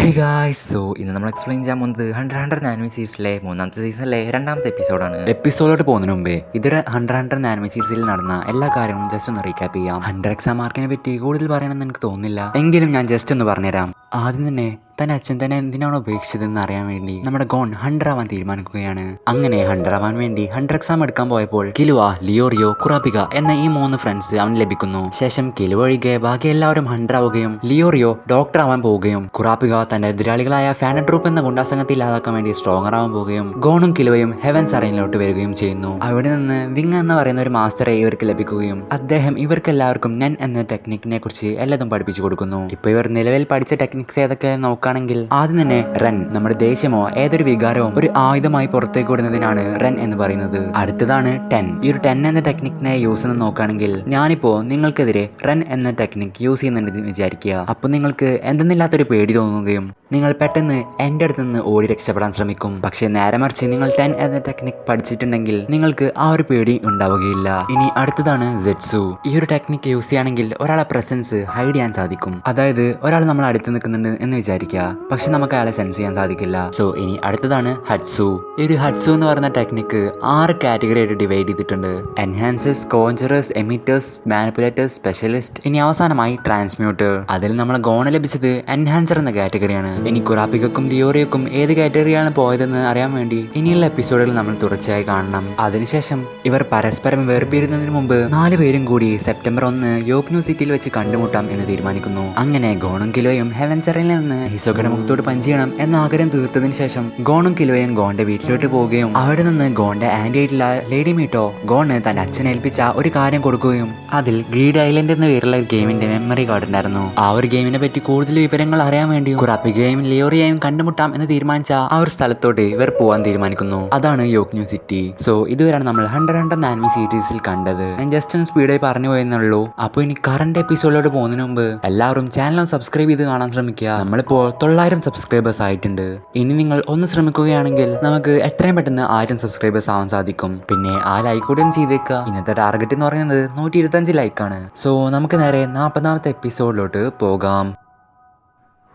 Hey guys, ഇന്ന് നമ്മൾ explain ചെയ്യാൻ പോകുന്നത് 100 നാനോമി സീരീസിലെ മൂന്നാമത്തെ സീസണിലെ രണ്ടാമത്തെ എപ്പിസോഡാണ്. എപ്പിസോഡിലോട്ട് പോകുന്നതിന് മുമ്പേ ഇതൊരു 100 നാനോമി സീരീസിൽ നടന്ന എല്ലാ കാര്യങ്ങളും ജസ്റ്റ് ഒന്ന് റീക്യാപ്പ് ചെയ്യാം. 100 എക്സാം മാർക്കിനെ പറ്റി കൂടുതൽ പറയണമെന്ന് എനിക്ക് തോന്നുന്നില്ല, എങ്കിലും ഞാൻ ജസ്റ്റ് ഒന്ന് പറഞ്ഞുതരാം. ആദ്യം തന്നെ തന്റെ അച്ഛൻ തന്നെ എന്തിനാണ് ഉപേക്ഷിച്ചതെന്ന് അറിയാൻ വേണ്ടി നമ്മുടെ ഗോൺ 100 ആവാൻ തീരുമാനിക്കുകയാണ്. അങ്ങനെ 100 ആവാൻ വേണ്ടി 100 എക്സാം എടുക്കാൻ പോയപ്പോൾ കിലുവ, ലിയോറിയോ, കുറാപ്പിക എന്ന ഈ 3 ഫ്രണ്ട്സ് അവന് ലഭിക്കുന്നു. ശേഷം കിലുവ ഒഴികെ ബാക്കി എല്ലാവരും 100 ആവുകയും ലിയോറിയോ ഡോക്ടർ ആവാൻ പോവുകയും കുറാപ്പിക തന്റെ എതിരാളികളായ ഫാനറ്റ് ട്രൂപ്പ് എന്ന ഗുണ്ടാസംഘത്തെ ഇല്ലാതാക്കാൻ വേണ്ടി സ്ട്രോങ്ങർ ആവാൻ പോവുകയും ഗോണും കിലുവയും ഹെവൻസ് അറയിലോട്ട് വരികയും ചെയ്യുന്നു. അവിടെ നിന്ന് വിങ് എന്ന് പറയുന്ന ഒരു മാസ്റ്ററെ ഇവർക്ക് ലഭിക്കുകയും അദ്ദേഹം ഇവർക്ക് എല്ലാവർക്കും നെൻ എന്ന ടെക്നിക്കിനെ കുറിച്ച് എല്ലാതും പഠിപ്പിച്ചു കൊടുക്കുന്നു. ഇപ്പൊ ഇവർ നിലവിൽ പഠിച്ച ടെക്നിക്സ് ഏതൊക്കെ നോക്കുകയാണെങ്കിൽ ആദ്യം തന്നെ റൺ, നമ്മുടെ ദേഷ്യമോ ഏതൊരു വികാരവും ഒരു ആയുധമായി പുറത്തേക്ക് വിടുന്നതിനാണ് റൺ എന്ന് പറയുന്നത്. അടുത്തതാണ് 10. ഈ ഒരു 10 എന്ന ടെക്നിക്കിനെ യൂസ് എന്ന് നോക്കുകയാണെങ്കിൽ ഞാനിപ്പോ നിങ്ങൾക്കെതിരെ റൺ എന്ന ടെക്നിക് യൂസ് ചെയ്യുന്നുണ്ടെന്ന് വിചാരിക്കുക. അപ്പൊ നിങ്ങൾക്ക് എന്തെന്നില്ലാത്തൊരു പേടി തോന്നുകയും നിങ്ങൾ പെട്ടെന്ന് എൻ്റെ അടുത്ത് നിന്ന് ഓടി രക്ഷപ്പെടാൻ ശ്രമിക്കും. പക്ഷെ നേരെ മറിച്ച് നിങ്ങൾ 10 എന്ന ടെക്നിക് പഠിച്ചിട്ടുണ്ടെങ്കിൽ നിങ്ങൾക്ക് ആ ഒരു പേടി ഉണ്ടാവുകയില്ല. ഇനി അടുത്തതാണ് സെറ്റ്സു. ഈ ഒരു ടെക്നിക് യൂസ് ചെയ്യുകയാണെങ്കിൽ ഒരാളെ പ്രസൻസ് ഹൈഡ് ചെയ്യാൻ സാധിക്കും. അതായത് ഒരാൾ നമ്മൾ അടുത്ത് നിൽക്കുന്നുണ്ട് എന്ന് വിചാരിക്കുക, പക്ഷെ നമുക്ക് അയാളെ സെൻസ് ചെയ്യാൻ സാധിക്കില്ല. സോ ഇനി അടുത്തതാണ് ഹട്സു. ഈ ഒരു ഹട്സു എന്ന് പറയുന്ന ടെക്നിക്ക് 6 കാറ്റഗറി ആയിട്ട് ഡിവൈഡ് ചെയ്തിട്ടുണ്ട്: എൻഹാൻസേഴ്സ്, കോഞ്ചറേഴ്സ്, എമിറ്റേഴ്സ്, മാനിപ്പുലേറ്റേഴ്സ്, സ്പെഷ്യലിസ്റ്റ്, ഇനി അവസാനമായി ട്രാൻസ്മ്യൂട്ടർ. അതിൽ നമ്മൾ ഗോണ ലഭിച്ചത് എൻഹാൻസർ എന്ന കാറ്റഗറിയാണ്. ഇനി കുറാപ്പിക്കും ലിയോറിയക്കും ഏത് കാറ്റഗറിയാണ് പോയതെന്ന് അറിയാൻ വേണ്ടി ഇനിയുള്ള എപ്പിസോഡുകൾ നമ്മൾ തുടർച്ചയായി കാണണം. അതിനുശേഷം ഇവർ പരസ്പരം വേർപിരിയുന്നതിന് മുമ്പ് 4 പേരും കൂടി സെപ്റ്റംബർ 1 യോഗ്നു സിറ്റിയിൽ വെച്ച് കണ്ടുമുട്ടാം എന്ന് തീരുമാനിക്കുന്നു. അങ്ങനെ ഗോണും കിലോയും ഹെവൻസറിൽ നിന്ന് ഹിസോഗയുടെ മുഖത്തോട് പഞ്ച് ചെയ്യണം എന്ന ആഗ്രഹം തീർത്തതിന് ശേഷം ഗോണും കിലോയും ഗോന്റെ വീട്ടിലോട്ട് പോവുകയും അവിടെ നിന്ന് ഗോന്റെ ആന്റി ആയിട്ടുള്ള ലേഡി മീട്ടോ ഗോണ് തന്റെ അച്ഛനെ ഏൽപ്പിച്ച ഒരു കാര്യം കൊടുക്കുകയും അതിൽ ഗ്രീഡ് ഐലൻഡ് എന്ന പേരുള്ള ഗെയിമിന്റെ മെമ്മറി കാർഡ് ഉണ്ടായിരുന്നു. ആ ഒരു ഗെയിമിനെ പറ്റി കൂടുതൽ വിവരങ്ങൾ അറിയാൻ വേണ്ടി കുറാപ്പികയും ലിയോറിയയും കണ്ടുമുട്ടാം എന്ന് തീരുമാനിച്ച ആ ഒരു സ്ഥലത്തോട്ട് ഇവർ പോവാൻ തീരുമാനിക്കുന്നു. അതാണ് യോഗ്നു സിറ്റി. സോ ഇതുവരെയാണ് നമ്മൾ 100 നാനോമി സീരീസിൽ കണ്ടത്. ഞാൻ ജസ്റ്റ് ഒന്ന് സ്പീഡായി പറഞ്ഞു പോയെന്നുള്ളൂ. അപ്പോൾ ഇനി കറണ്ട് എപ്പിസോഡിലോട്ട് പോകുന്നതിന് മുമ്പ് എല്ലാവരും ചാനൽ സബ്സ്ക്രൈബ് ചെയ്ത് കാണാൻ ശ്രമിക്കുക. നമ്മളിപ്പോൾ 900 സബ്സ്ക്രൈബേഴ്സ് ആയിട്ടുണ്ട്. ഇനി നിങ്ങൾ ഒന്ന് ശ്രമിക്കുകയാണെങ്കിൽ നമുക്ക് എത്രയും പെട്ടെന്ന് 1000 സബ്സ്ക്രൈബേഴ്സ് ആവാൻ സാധിക്കും. പിന്നെ ആ ലൈക്ക് കൂടി ഒന്ന് ചെയ്തേക്കുക. ഇന്നത്തെ ടാർഗറ്റ് എന്ന് പറയുന്നത് 125 ലൈക്കാണ്. സോ നമുക്ക് നേരെ 40ാമത്തെ എപ്പിസോഡിലോട്ട് പോകാം.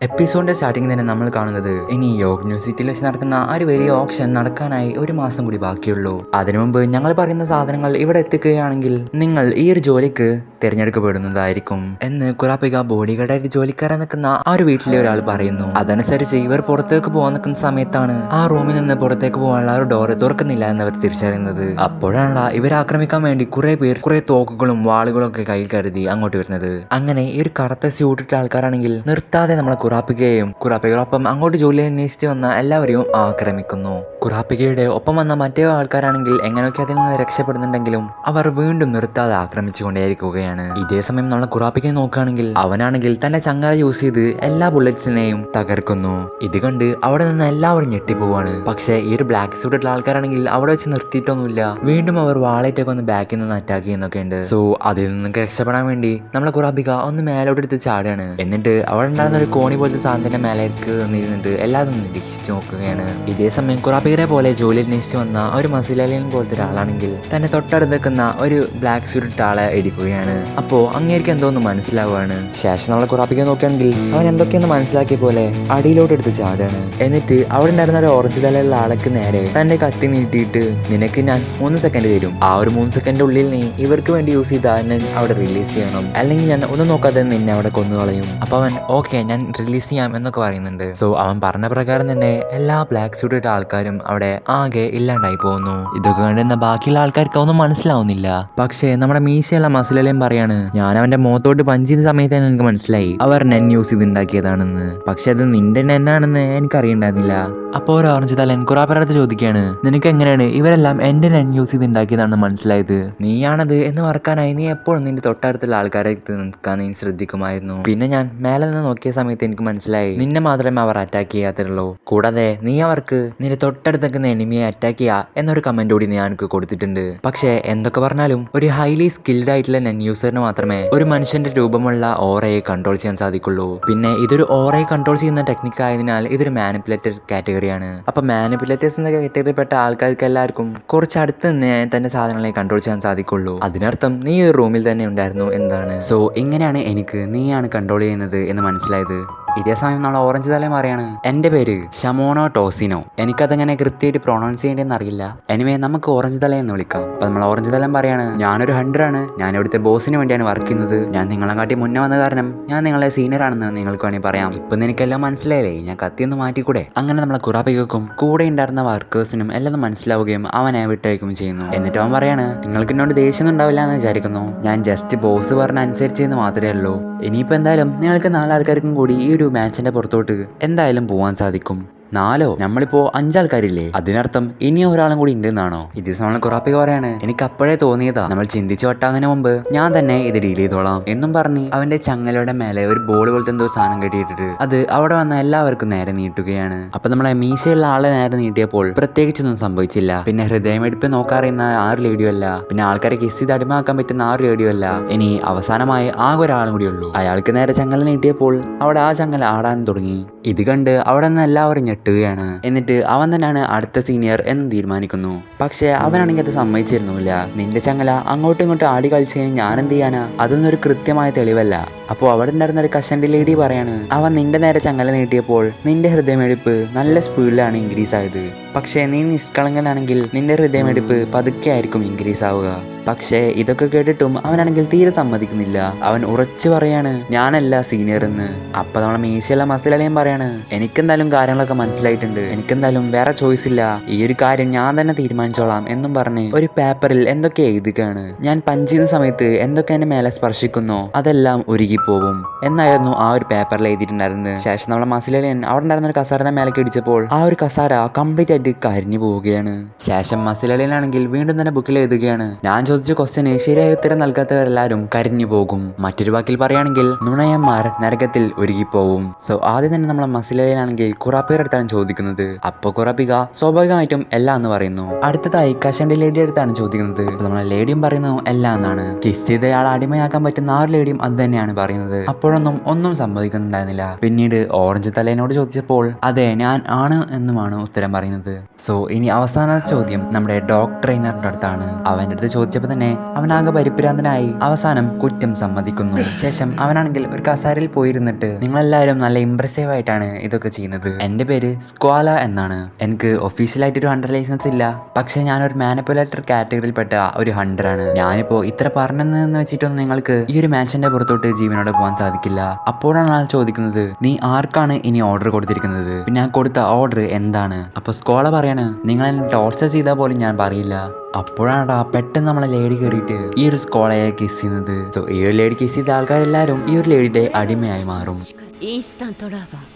എപ്പിസോഡിന്റെ സ്റ്റാർട്ടിങ് തന്നെ നമ്മൾ കാണുന്നത് ഇനി യോഗ്നു സിറ്റിയിൽ വെച്ച് നടക്കുന്ന ഒരു വലിയ ഓപ്ഷൻ നടക്കാനായി 1 മാസം കൂടി ബാക്കിയുള്ളൂ. അതിനു മുമ്പ് ഞങ്ങൾ പറയുന്ന സാധനങ്ങൾ ഇവിടെ എത്തിക്കുകയാണെങ്കിൽ നിങ്ങൾ ഈ ഒരു ജോലിക്ക് തിരഞ്ഞെടുക്കപ്പെടുന്നതായിരിക്കും എന്ന് കുറാപ്പിക ബോഡിഗാർഡായിട്ട് ജോലിക്കാരൻ നിൽക്കുന്ന ആ ഒരു വീട്ടിലെ ഒരാൾ പറയുന്നു. അതനുസരിച്ച് ഇവർ പുറത്തേക്ക് പോകാൻ നിൽക്കുന്ന സമയത്താണ് ആ റൂമിൽ നിന്ന് പുറത്തേക്ക് പോകാനുള്ള ഒരു ഡോറ് തുറക്കുന്നില്ല എന്നവർ തിരിച്ചറിയുന്നത്. അപ്പോഴാണ് ഇവരെ ആക്രമിക്കാൻ വേണ്ടി കുറെ പേർ കുറെ തോക്കുകളും വാളുകളും ഒക്കെ കയ്യിൽ കരുതി അങ്ങോട്ട് വരുന്നത്. അങ്ങനെ ഈ ഒരു കറുത്ത സ്യൂട്ടിട്ട ആൾക്കാരാണെങ്കിൽ നിർത്താതെ നമ്മളെ കുറാപ്പികയോടൊപ്പം അങ്ങോട്ട് ജോലി അന്വേഷിച്ച് വന്ന എല്ലാവരെയും ആക്രമിക്കുന്നു. കുറാപ്പികയുടെ ഒപ്പം വന്ന മറ്റേ ആൾക്കാരാണെങ്കിൽ എങ്ങനെയൊക്കെ അതിൽ നിന്ന് രക്ഷപ്പെടുന്നുണ്ടെങ്കിലും അവർ വീണ്ടും നിർത്താതെ ആക്രമിച്ചുകൊണ്ടേയിരിക്കുകയാണ്. ഇതേ സമയം നമ്മളെ കുറാപ്പികയെ നോക്കുകയാണെങ്കിൽ അവനാണെങ്കിൽ തന്റെ ചങ്ങല യൂസ് ചെയ്ത് എല്ലാ ബുള്ളറ്റ്സിനെയും തകർക്കുന്നു. ഇത് കണ്ട് അവിടെ നിന്ന് എല്ലാവരും ഞെട്ടിപ്പോവാണ്. പക്ഷേ ഈ ഒരു ബ്ലാക്ക് സൂട്ട് ഇട്ടുള്ള ആൾക്കാരാണെങ്കിൽ അവിടെ വെച്ച് നിർത്തിയിട്ടൊന്നുമില്ല. വീണ്ടും അവർ വാളേറ്റൊക്കെ ഒന്ന് ബാക്കിൽ നിന്ന് അറ്റാക്ക് ചെയ്യുന്നൊക്കെ ഉണ്ട്. സോ അതിൽ നിന്നൊക്കെ രക്ഷപ്പെടാൻ വേണ്ടി നമ്മളെ കുറാപ്പിക ഒന്ന് മേലോട്ട് എടുത്ത് ചാടുകയാണ്. എന്നിട്ട് അവിടെ ഉണ്ടായിരുന്ന ഒരു കോണി പോലത്തെ സാധനത്തിന്റെ മേലേക്ക് നിന്നിട്ട് എല്ലാതും നിരീക്ഷിച്ചു നോക്കുകയാണ്. ഇതേ സമയം കുറാപ്പികരെ പോലെ ജോലി അന്വേഷിച്ച് വന്ന ഒരു മസിലാലിയൻ പോലത്തെ ഒരാളാണെങ്കിൽ തന്നെ തൊട്ടടുത്ത് നിൽക്കുന്ന ഒരു ബ്ലാക്ക് സ്യൂട്ട് ആളെ ഇടിക്കുകയാണ്. അപ്പോ അങ്ങേർക്ക് എന്തോന്ന് മനസ്സിലാവുകയാണ്. ശേഷം നമ്മളെ കുറാപ്പിക നോക്കുകയാണെങ്കിൽ അവൻ എന്തൊക്കെയെന്ന് മനസ്സിലാക്കിയ പോലെ അടിയിലോട്ട് എടുത്ത് ചാടുകയാണ്. എന്നിട്ട് അവിടെ ഉണ്ടായിരുന്ന ഒരു ഓറഞ്ച് തലയുള്ള ആൾക്ക് നേരെ തന്റെ കത്തി നീട്ടിയിട്ട് നിനക്ക് ഞാൻ 3 സെക്കൻഡ് തരും. ആ ഒരു 3 സെക്കൻഡ് ഉള്ളിൽ നീ ഇവർക്ക് വേണ്ടി യൂസ് ചെയ്താൽ ഞാൻ അവിടെ റിലീസ് ചെയ്യണം, അല്ലെങ്കിൽ ഞാൻ ഒന്നും നോക്കാതെ നിന്നെ അവിടെ കൊന്നുകളയും. അപ്പൊ അവൻ ഓക്കെ ഞാൻ റിലീസ് ചെയ്യാം എന്നൊക്കെ പറയുന്നുണ്ട്. സോ അവൻ പറഞ്ഞ പ്രകാരം തന്നെ എല്ലാ ബ്ലാക്ക് സ്യൂട്ട് ഇട്ട ആൾക്കാരും അവിടെ ആകെ ഇല്ലാണ്ടായി പോകുന്നു. ഇതൊക്കെ കണ്ടുന്ന ബാക്കിയുള്ള ആൾക്കാർക്ക് ഒന്നും മനസ്സിലാവുന്നില്ല. പക്ഷേ നമ്മുടെ മീശയുള്ള മസിലെല്ലാം പറയാണ് ഞാൻ അവന്റെ മുഖത്തോട്ട് പഞ്ച് ചെയ്ത സമയത്ത് തന്നെ എനിക്ക് മനസ്സിലായി അവർ നെൻ യൂസ് ചെയ്ത് ഉണ്ടാക്കിയതാണെന്ന്. പക്ഷെ അത് നിന്റെ നെന്നാണെന്ന് എനിക്ക് അറിയണ്ടായിരുന്നില്ല. അപ്പോൾ ഒരു ഓറഞ്ച് തലൻ കുറാപ്പിനടുത്ത് ചോദിക്കുകയാണ് നിനക്ക് എങ്ങനെയാണ് ഇവരെല്ലാം എന്റെ നെൻ യൂസ് ചെയ്ത് ഉണ്ടാക്കിയതാണെന്ന് മനസ്സിലായത്? നീയാണത് എന്ന് മറക്കാനായി നീ എപ്പോഴും നിന്റെ തൊട്ടടുത്തുള്ള ആൾക്കാരെ നിൽക്കാൻ നീ ശ്രദ്ധിക്കുമായിരുന്നു. പിന്നെ ഞാൻ മേലെ നിന്ന് നോക്കിയ സമയത്ത് എനിക്ക് മനസ്സിലായി നിന്നെ മാത്രമേ അവർ അറ്റാക്ക് ചെയ്യാത്തുള്ളൂ. കൂടാതെ നീ അവർക്ക് നിന്റെ തൊട്ടടുത്തേക്ക് എനിമിയെ അറ്റാക്ക് ചെയ്യാ എന്നൊരു കമന്റ് കൂടി ഞാൻ എനിക്ക് കൊടുത്തിട്ടുണ്ട്. പക്ഷേ എന്തൊക്കെ പറഞ്ഞാലും ഒരു ഹൈലി സ്കിൽഡ് ആയിട്ടുള്ള നെൻ യൂസറിന് മാത്രമേ ഒരു മനുഷ്യന്റെ രൂപമുള്ള ഓറയെ കൺട്രോൾ ചെയ്യാൻ സാധിക്കുള്ളൂ. പിന്നെ ഇതൊരു ഓറയെ കൺട്രോൾ ചെയ്യുന്ന ടെക്നിക്ക് ആയതിനാൽ ഇതൊരു മാനിപ്പുലേറ്റർ കാറ്റഗറിയാണ്. അപ്പൊ മാനിപ്പുലേറ്റേഴ്സ് എന്ന കാറ്റഗറിയിൽപ്പെട്ട ആൾക്കാർക്ക് എല്ലാവർക്കും കുറച്ച് അടുത്ത് നിന്ന് തന്റെ സാധനങ്ങളെ കൺട്രോൾ ചെയ്യാൻ സാധിക്കുള്ളൂ. അതിനർത്ഥം നീ ഒരു റൂമിൽ തന്നെ ഉണ്ടായിരുന്നു എന്നതാണ്. സോ ഇങ്ങനെയാണ് എനിക്ക് നീയാണ് കൺട്രോൾ ചെയ്യുന്നത് എന്ന് മനസ്സിലായത്. ഇതേ സമയം നമ്മൾ ഓറഞ്ച് തലയും പറയാണ് എൻ്റെ പേര് ഷമോണോ ടോസിനോ. എനിക്കതങ്ങനെ കൃത്യമായിട്ട് പ്രൊണൗൺസ് ചെയ്യേണ്ടതെന്ന് അറിയില്ല. എനിവേ നമുക്ക് ഓറഞ്ച് തല എന്ന് വിളിക്കാം. അപ്പൊ നമ്മൾ ഓറഞ്ച് തലം പറയാണ് ഞാനൊരു ഹണ്ടറാണ്. ഞാൻ ഇവിടുത്തെ ബോസിന് വേണ്ടിയാണ് വർക്ക് ചെയ്യുന്നത്. ഞാൻ നിങ്ങളെ കാട്ടി മുന്നേ വന്ന കാരണം ഞാൻ നിങ്ങളെ സീനിയർ ആണെന്ന് നിങ്ങൾക്ക് വേണമെങ്കിൽ പറയാം. ഇപ്പം എനിക്കെല്ലാം മനസ്സിലായില്ലേ, ഞാൻ കത്തിയൊന്ന് മാറ്റിക്കൂടെ. അങ്ങനെ നമ്മളെ കുറാപ്പിക്കും കൂടെ ഉണ്ടായിരുന്ന വർക്കേഴ്സിനും എല്ലാം മനസ്സിലാവുകയും അവനെ വിട്ടയക്കുകയും ചെയ്യുന്നു. എന്നിട്ട് അവൻ പറയാണ് നിങ്ങൾക്ക് എന്നോട് ദേഷ്യം ഉണ്ടാവില്ല എന്ന് വിചാരിക്കുന്നു. ഞാൻ ജസ്റ്റ് ബോസ് പറഞ്ഞ അനുസരിച്ചെന്ന് മാത്രമേ ഉള്ളൂ. ഇനിയിപ്പോൾ എന്തായാലും നിങ്ങൾക്ക് 4 ആൾക്കാർക്കും കൂടി ഈ ഒരു മാച്ചിന്റെ പുറത്തോട്ട് എന്തായാലും പോകാൻ സാധിക്കും. 4 നമ്മളിപ്പോ 5 ആൾക്കാരില്ലേ, അതിനർത്ഥം ഇനിയും ഒരാളും കൂടി ഉണ്ടെന്നാണോ? ഇത് നമ്മൾ കുറാപ്പിക പറയാണ് എനിക്ക് അപ്പോഴേ തോന്നിയതാ, നമ്മൾ ചിന്തിച്ച് വട്ടാകുന്നതിന് മുമ്പ് ഞാൻ തന്നെ ഇത് ഡീൽ ചെയ്തോളാം എന്നും പറഞ്ഞ് അവന്റെ ചങ്ങലയുടെ മേലെ ഒരു ബോൾ പോലത്തെ എന്തോ സാധനം കെട്ടിയിട്ടിട്ട് അത് അവിടെ വന്ന എല്ലാവർക്കും നേരെ നീട്ടുകയാണ്. അപ്പൊ നമ്മളെ മീശയുള്ള ആളെ നേരെ നീട്ടിയപ്പോൾ പ്രത്യേകിച്ചൊന്നും സംഭവിച്ചില്ല. പിന്നെ ഹൃദയമെടുപ്പ് നോക്കാറിയുന്ന 6 ലേഡിയോ അല്ല, പിന്നെ ആൾക്കാരെ കിസ് ചെയ്ത് അടിമാക്കാൻ പറ്റുന്ന 6 ലേഡിയോ അല്ല, ഇനി അവസാനമായി ആകെ ഒരാളും കൂടി ഉള്ളൂ. അയാൾക്ക് നേരെ ചങ്ങല നീട്ടിയപ്പോൾ അവിടെ ആ ചങ്ങല ആടാൻ തുടങ്ങി. ഇത് കണ്ട് അവിടെ നിന്ന് എല്ലാവരും ഞെട്ടുകയാണ്. എന്നിട്ട് അവൻ തന്നെയാണ് അടുത്ത സീനിയർ എന്ന് തീരുമാനിക്കുന്നു. പക്ഷെ അവനാണെങ്കിൽ അത് സമ്മതിച്ചിരുന്നില്ല. നിന്റെ ചങ്ങല അങ്ങോട്ടും ഇങ്ങോട്ടും ആടി കളിച്ച് കഴിഞ്ഞാൽ ഞാൻ എന്ത് ചെയ്യാനാ? അതൊന്നും ഒരു കൃത്യമായ തെളിവല്ല. അപ്പോൾ അവിടെ ഉണ്ടായിരുന്ന ഒരു കഷന്റെ ലേഡി പറയാണ് അവൻ നിന്റെ നേരെ ചങ്ങല നീട്ടിയപ്പോൾ നിന്റെ ഹൃദയമെടുപ്പ് നല്ല സ്പീഡിലാണ് ഇൻക്രീസ് ആയത്. പക്ഷേ നീ നിഷ്കളങ്കനാണെങ്കിൽ നിന്റെ ഹൃദയമെടുപ്പ് പതുക്കെ ആയിരിക്കും ഇൻക്രീസ് ആവുക. പക്ഷേ ഇതൊക്കെ കേട്ടിട്ടും അവനാണെങ്കിൽ തീരെ സമ്മതിക്കുന്നില്ല. അവൻ ഉറച്ചു പറയാണ് ഞാനല്ല സീനിയർ എന്ന്. അപ്പൊ നമ്മളെ മീശയുള്ള മസിലളിയും പറയാണ് എനിക്കെന്തായാലും കാര്യങ്ങളൊക്കെ മനസ്സിലായിട്ടുണ്ട്, എനിക്കെന്തായാലും വേറെ ചോയ്സ് ഇല്ല, ഈ ഒരു കാര്യം ഞാൻ തന്നെ തീരുമാനിച്ചോളാം എന്നും പറഞ്ഞ് ഒരു പേപ്പറിൽ എന്തൊക്കെ എഴുതുകയാണ്. ഞാൻ പഞ്ച് ചെയ്യുന്ന സമയത്ത് എന്തൊക്കെ എന്റെ മേലെ സ്പർശിക്കുന്നോ അതെല്ലാം ഉരുകിപ്പോവും എന്നായിരുന്നു ആ ഒരു പേപ്പറിൽ എഴുതിയിട്ടുണ്ടായിരുന്നത്. ശേഷം നമ്മളെ മസിലളിയൻ അവിടെ ഉണ്ടായിരുന്ന ഒരു കസാരയുടെ മേലേക്ക് ഇടിച്ചപ്പോൾ ആ ഒരു കസാര കംപ്ലീറ്റ് ആയിട്ട് കരിഞ്ഞു പോവുകയാണ്. ശേഷം മസിലളിയനാണെങ്കിൽ വീണ്ടും തന്നെ ബുക്കിൽ എഴുതുകയാണ് ഞാൻ ചോദിച്ച ക്വസ്റ്റ്യന് ശരിയായ ഉത്തരം നൽകാത്തവരെല്ലാവരും കരിഞ്ഞു പോകും. മറ്റൊരു വാക്കിൽ പറയുകയാണെങ്കിൽ നുണയന്മാർ നരകത്തിൽ ഒരുകിപ്പോവും. സോ ആദ്യം തന്നെ നമ്മളെ മസിലയിലാണെങ്കിൽ കുറാപ്പിയുടെ അടുത്താണ് ചോദിക്കുന്നത്. അപ്പൊ കുറാപ്പിക സ്വാഭാവികമായിട്ടും എല്ലാം എന്ന് പറയുന്നു. അടുത്തതായി കഷന്റെ ലേഡി അടുത്താണ് ചോദിക്കുന്നത്. നമ്മളെ ലേഡിയും പറയുന്നു എല്ലാം എന്നാണ്. കിസ് ചെയ്തയാൾ അടിമയാക്കാൻ പറ്റുന്ന 6 ലേഡിയും അത് തന്നെയാണ് പറയുന്നത്. അപ്പോഴൊന്നും സമ്മതിക്കുന്നുണ്ടായിരുന്നില്ല. പിന്നീട് ഓറഞ്ച് തലേനോട് ചോദിച്ചപ്പോൾ അതെ ഞാൻ ആണ് എന്നുമാണ് ഉത്തരം പറയുന്നത്. സോ ഇനി അവസാന ചോദ്യം നമ്മുടെ ഡോഗ് ട്രെയിനറിന്റെ അടുത്താണ്. അവന്റെ അടുത്ത് ചോദിച്ചപ്പോൾ തന്നെ അവനാകെ പരിഭ്രാന്തനായി അവസാനം കുറ്റം സമ്മതിക്കുന്നു. ശേഷം അവനാണെങ്കിൽ ഒരു കസാരയിൽ പോയിരുന്നിട്ട് നിങ്ങളെല്ലാവരും നല്ല ഇംപ്രസീവ് ആയിട്ടാണ് ഇതൊക്കെ ചെയ്യുന്നത്. എന്റെ പേര് സ്ക്വാല എന്നാണ്. എനിക്ക് ഒഫീഷ്യലായിട്ട് ഒരു ഹണ്ടർ ലൈസൻസ് ഇല്ല, പക്ഷെ ഞാനൊരു മാനിപ്പുലേറ്റർ കാറ്റഗറിയിൽപ്പെട്ട ഒരു ഹണ്ടറാണ്. ഞാനിപ്പോ ഇത്ര പറഞ്ഞെന്ന് വെച്ചിട്ടൊന്നും നിങ്ങൾക്ക് ഈ ഒരു മാച്ചിന്റെ പുറത്തോട്ട് ജീവനോടെ പോകാൻ സാധിക്കില്ല. അപ്പോഴാണ് ആൾ ചോദിക്കുന്നത് നീ ആർക്കാണ് ഇനി ഓർഡർ കൊടുത്തിരിക്കുന്നത്, പിന്നെ ആ കൊടുത്ത ഓർഡർ എന്താണ്? അപ്പൊ സ്ക്വാല പറയാണ് നിങ്ങൾ എന്നെ ടോർച്ചർ ചെയ്താൽ പോലും ഞാൻ പറയില്ല. അപ്പോഴാണ് പെട്ടെന്ന് നമ്മളെ ലേഡി കയറിയിട്ട് ഈ ഒരു സ്കോളയെ കിസ് ചെയ്യുന്നത്. സോ ഈ ഒരു ലേഡി കിസ് ചെയ്ത ആൾക്കാരെല്ലാവരും ഈ ഒരു ലേഡിയുടെ അടിമയായി മാറും.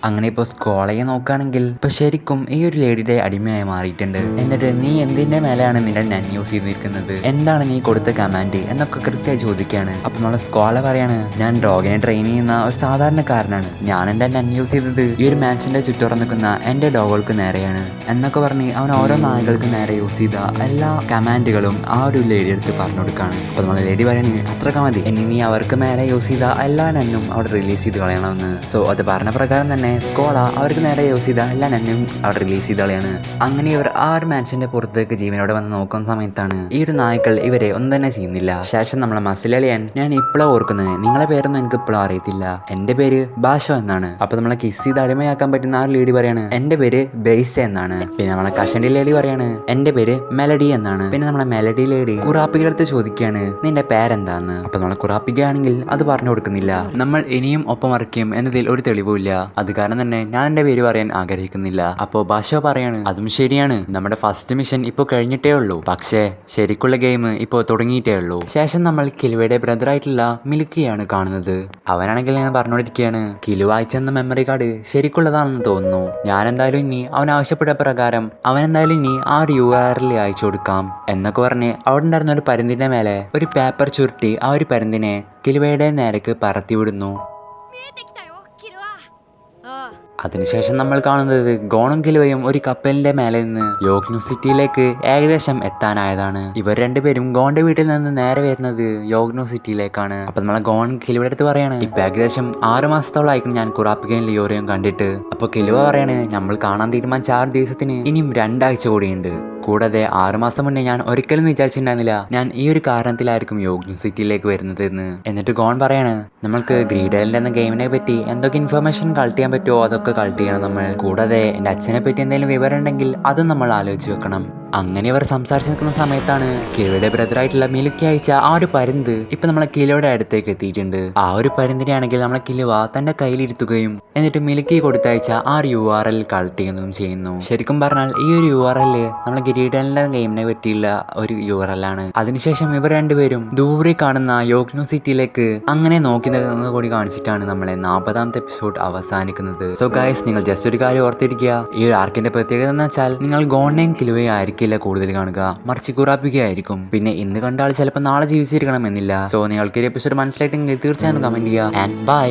അങ്ങനെ ഇപ്പോൾ സ്കോളയെ നോക്കുകയാണെങ്കിൽ ഇപ്പൊ ശരിക്കും ഈ ഒരു ലേഡിയുടെ അടിമയായി മാറിയിട്ടുണ്ട്. എന്നിട്ട് നീ എന്തിന്റെ മേലെയാണ് നിന്റെ നൻ യൂസ് ചെയ്തിരിക്കുന്നത്, എന്താണ് നീ കൊടുത്ത കമാൻഡ് എന്നൊക്കെ കൃത്യമായി ചോദിക്കുകയാണ്. അപ്പൊ നമ്മളെ സ്കോള പറയാണ് ഞാൻ ഡോഗിനെ ട്രെയിൻ ചെയ്യുന്ന ഒരു സാധാരണക്കാരനാണ്, ഞാൻ എന്റെ നൻ യൂസ് ചെയ്തത് ഈ ഒരു മാച്ചിന്റെ ചുറ്റുറ നിൽക്കുന്ന എന്റെ ഡോഗുകൾക്ക് നേരെയാണ് എന്നൊക്കെ പറഞ്ഞ് അവൻ ഓരോ നായകൾക്ക് നേരെ യൂസ് ചെയ്ത എല്ലാ കമാൻഡുകളും ആ ഒരു ലേഡി എടുത്ത് പറഞ്ഞു കൊടുക്കുകയാണ്. അപ്പൊ നമ്മളെ ലേഡി പറയണേ അത്രക്ക് മതി, ഇനി നീ അവർക്ക് മേലെ യൂസ് ചെയ്ത എല്ലാ നന്നും അവിടെ റിലീസ് ചെയ്ത് കളയണമെന്ന്. സോ അത് പറഞ്ഞ പ്രകാരം തന്നെ സ്കോള അവർക്ക് നേരെ യൂസ് ചെയ്ത എല്ലാ നന്നും അവിടെ റിലീസ് ചെയ്ത് കളയാണ്. അങ്ങനെ ഇവർ ആ ഒരു മാച്ചിന്റെ പുറത്തേക്ക് ജീവനോടെ വന്ന് നോക്കുന്ന സമയത്താണ് ഈ ഒരു നായ്ക്കൾ ഇവരെ ഒന്നും തന്നെ ചെയ്യുന്നില്ല. ശേഷം നമ്മളെ മസിലളിയൻ ഞാൻ ഇപ്പോഴാണ് ഓർക്കുന്നത്, നിങ്ങളെ പേരൊന്നും എനിക്ക് ഇപ്പോഴും അറിയത്തില്ല, എന്റെ പേര് ബാഷോ എന്നാണ്. അപ്പൊ നമ്മളെ കിസ് ചെയ്ത് അടിമയാക്കാൻ പറ്റുന്ന ആ ഒരു ലേഡി പറയാണ് എന്റെ പേര് ബേസ എന്നാണ്. പിന്നെ നമ്മളെ കഷണ്ടി ലേഡി പറയാണ് എന്റെ പേര് മെലഡി എന്നാണ്. പിന്നെ നമ്മളെ മെലഡി ലേഡി കുറാപ്പിയുടെ അടുത്ത് ചോദിക്കുകയാണ് നിന്റെ പേരെന്താന്ന്. അപ്പൊ നമ്മളെ കുറാപ്പിക്കുകയാണെങ്കിൽ അത് പറഞ്ഞു കൊടുക്കുന്നില്ല. നമ്മൾ ഇനിയും ഒപ്പം മറിക്കും എന്നതിൽ ഒരു തെളിവുമില്ല, അത് കാരണം തന്നെ ഞാൻ എന്റെ പേര് പറയാൻ ആഗ്രഹിക്കുന്നില്ല. അപ്പോ ബാഷോ പറയാണ് അതും ശരിയാണ്, നമ്മുടെ ഫസ്റ്റ് മിഷൻ ഇപ്പോൾ കഴിഞ്ഞിട്ടേ ഉള്ളൂ, പക്ഷേ ശരിക്കുള്ള ഗെയിം ഇപ്പോൾ തുടങ്ങിയിട്ടേ ഉള്ളൂ. ശേഷം നമ്മൾ കിലുവയുടെ ബ്രദറായിട്ടുള്ള മിൽക്കിയാണ് കാണുന്നത്. അവനാണെങ്കിൽ ഞാൻ പറഞ്ഞുകൊണ്ടിരിക്കുകയാണ് കിലു അയച്ചെന്ന മെമ്മറി കാർഡ് ശരിക്കുള്ളതാണെന്ന് തോന്നുന്നു, ഞാൻ എന്തായാലും ഇനി അവൻ ആവശ്യപ്പെട്ട പ്രകാരം അവൻ എന്തായാലും ഇനി ആ ഒരു URL അയച്ചു കൊടുക്കാം എന്നൊക്കെ പറഞ്ഞ് അവിടെ ഉണ്ടായിരുന്ന ഒരു പരുന്തിന്റെ മേലെ ഒരു പേപ്പർ ചുരുട്ടി ആ ഒരു പരുന്തിനെ കിലുവയുടെ നേരക്ക് പറത്തി വിടുന്നു. അതിനുശേഷം നമ്മൾ കാണുന്നത് ഗോണും കിലുവയും ഒരു കപ്പലിന്റെ മേലെ നിന്ന് യോഗ്നു സിറ്റിയിലേക്ക് ഏകദേശം എത്താനായതാണ്. ഇവർ രണ്ടുപേരും ഗോണിന്റെ വീട്ടിൽ നിന്ന് നേരെ വരുന്നത് യോഗ്നു സിറ്റിയിലേക്കാണ്. അപ്പൊ നമ്മളെ ഗോൺ കിലുവയുടെ അടുത്ത് പറയാണ് ഇപ്പൊ ഏകദേശം 6 മാസത്തോളായിരിക്കും ഞാൻ കുറാപ്പിക്കയും ലിയോറയും കണ്ടിട്ട്. അപ്പൊ കിലുവ പറയാണ് നമ്മൾ കാണാൻ തീരുമാനിച്ച 6 ദിവസത്തിന് ഇനിയും 2 ആഴ്ച കൂടിയുണ്ട്. കൂടാതെ 6 മാസം മുന്നേ ഞാൻ ഒരിക്കലും വിചാരിച്ചിട്ടുണ്ടായിരുന്നില്ല ഞാൻ ഈ ഒരു കാരണത്തിലായിരിക്കും യോഗ്യൂ സിറ്റിയിലേക്ക് വരുന്നത് എന്ന്. എന്നിട്ട് ഗോൺ പറയാണ് നമ്മൾക്ക് ഗ്രീഡ് ഐലൻഡ് എന്ന ഗെയിമിനെ പറ്റി എന്തൊക്കെ ഇൻഫർമേഷൻ കളക്ട് ചെയ്യാൻ പറ്റുമോ അതൊക്കെ കളക്ട് ചെയ്യണം നമ്മൾ. കൂടാതെ എൻ്റെ അച്ഛനെ പറ്റി എന്തെങ്കിലും വിവരം ഉണ്ടെങ്കിൽ അതും നമ്മൾ ആലോചിച്ച് വെക്കണം. അങ്ങനെ അവർ സംസാരിച്ച് നിൽക്കുന്ന സമയത്താണ് കിലോയുടെ ബ്രദറായിട്ടുള്ള മിലുക്കി അയച്ച ആ ഒരു പരുന്ത് ഇപ്പൊ നമ്മളെ കിലോയുടെ അടുത്തേക്ക് എത്തിയിട്ടുണ്ട്. ആ ഒരു പരുന്തിനെയാണെങ്കിൽ നമ്മളെ കിലുവ തന്റെ കയ്യിലിരുത്തുകയും എന്നിട്ട് മിലുക്കി കൊടുത്തയച്ച ആ ഒരു URL കളക്ട് ചെയ്യുന്നതും ചെയ്യുന്നു. ശരിക്കും പറഞ്ഞാൽ ഈ ഒരു URL നമ്മളെ ഗ്രീഡലിന്റെ ഗെയിമിനെ പറ്റിയുള്ള ഒരു URL ആണ്. അതിനുശേഷം ഇവർ രണ്ടുപേരും ദൂരെ കാണുന്ന യോഗ്നോ സിറ്റിയിലേക്ക് അങ്ങനെ നോക്കി നിൽക്കുന്നത് കൂടി കാണിച്ചിട്ടാണ് നമ്മളെ 40ാമത്തെ എപ്പിസോഡ് അവസാനിക്കുന്നത്. സോ ഗൈസ്, നിങ്ങൾ ജസ്റ്റ് ഒരു കാര്യം ഓർത്തിരിക്കുക, ഈ ഒരു ആർക്കിന്റെ പ്രത്യേകത എന്ന് വെച്ചാൽ നിങ്ങൾ ഗോണിനെയും കിലുവയും ആയിരിക്കില്ല കൂടുതൽ കാണുക, മറിച്ച് കുറാപ്പിക്കുകയായിരിക്കും. പിന്നെ ഇന്ന് കണ്ട ആൾ ചിലപ്പോൾ നാളെ ജീവിച്ചിരിക്കണം എന്നില്ല. സോ നിങ്ങൾക്ക് ഈ എപ്പിസോഡ് മനസ്സിലായിട്ടെങ്കിൽ തീർച്ചയായും കമന്റ് ചെയ്യുക. And by.